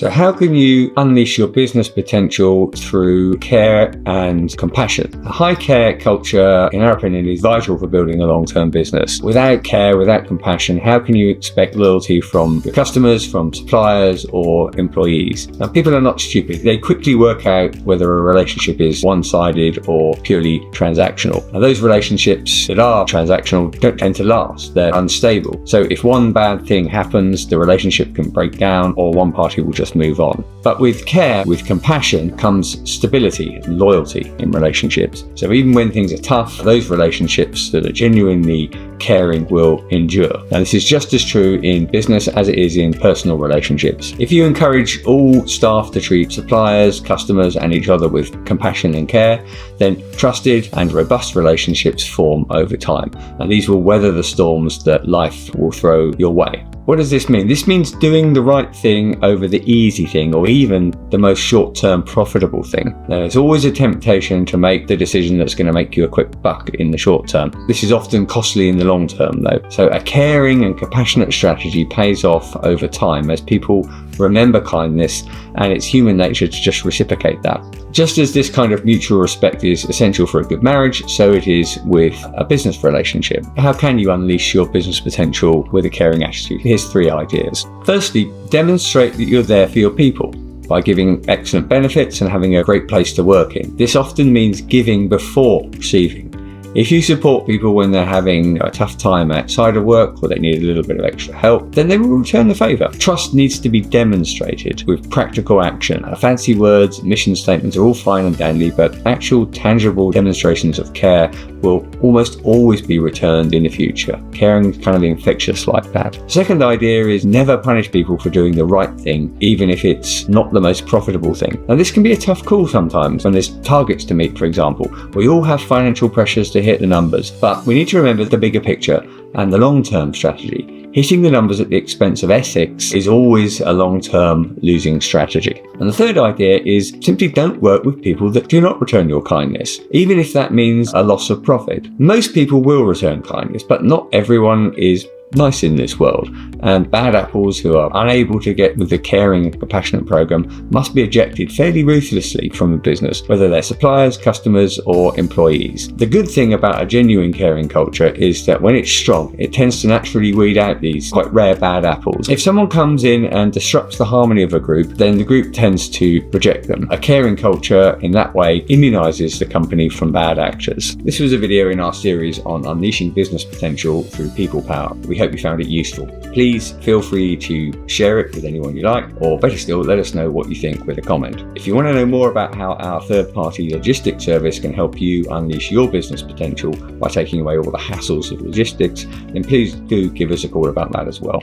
So how can you unleash your business potential through care and compassion? A high care culture, in our opinion, is vital for building a long-term business. Without care, without compassion, how can you expect loyalty from your customers, from suppliers, or employees? Now, people are not stupid. They quickly work out whether a relationship is one-sided or purely transactional. Now, those relationships that are transactional don't tend to last. They're unstable. So if one bad thing happens, the relationship can break down or one party will just move on. But with care, with compassion, comes stability and loyalty in relationships. So even when things are tough, those relationships that are genuinely caring will endure. Now, this is just as true in business as it is in personal relationships. If you encourage all staff to treat suppliers, customers, and each other with compassion and care, then trusted and robust relationships form over time. And these will weather the storms that life will throw your way. What does this mean? This means doing the right thing over the easy thing, or even the most short-term profitable thing. There's always a temptation to make the decision that's going to make you a quick buck in the short term. This is often costly in the long term, though. So a caring and compassionate strategy pays off over time as people remember kindness, and it's human nature to just reciprocate that. Just as this kind of mutual respect is essential for a good marriage, so it is with a business relationship. How can you unleash your business potential with a caring attitude? Here's 3 ideas. Firstly, demonstrate that you're there for your people by giving excellent benefits and having a great place to work in. This often means giving before receiving. If you support people when they're having a tough time outside of work or they need a little bit of extra help, then they will return the favour. Trust needs to be demonstrated with practical action. Fancy words, mission statements are all fine and dandy, but actual tangible demonstrations of care will almost always be returned in the future. Caring is kind of infectious like that. Second idea is never punish people for doing the right thing, even if it's not the most profitable thing. Now, this can be a tough call sometimes when there's targets to meet, for example. We all have financial pressures to hit the numbers, but we need to remember the bigger picture and the long-term strategy. Hitting the numbers at the expense of ethics is always a long-term losing strategy. And the third idea is simply don't work with people that do not return your kindness, even if that means a loss of profit. Most people will return kindness, but not everyone is nice in this world, and bad apples who are unable to get with the caring and compassionate program must be ejected fairly ruthlessly from a business, whether they're suppliers, customers, or employees. The good thing about a genuine caring culture is that when it's strong, it tends to naturally weed out these quite rare bad apples. If someone comes in and disrupts the harmony of a group, then the group tends to reject them. A caring culture in that way immunizes the company from bad actors. This was a video in our series on unleashing business potential through people power. We hope you found it useful. Please feel free to share it with anyone you like, or better still, let us know what you think with a comment. If you want to know more about how our third-party logistics service can help you unleash your business potential by taking away all the hassles of logistics, then please do give us a call about that as well.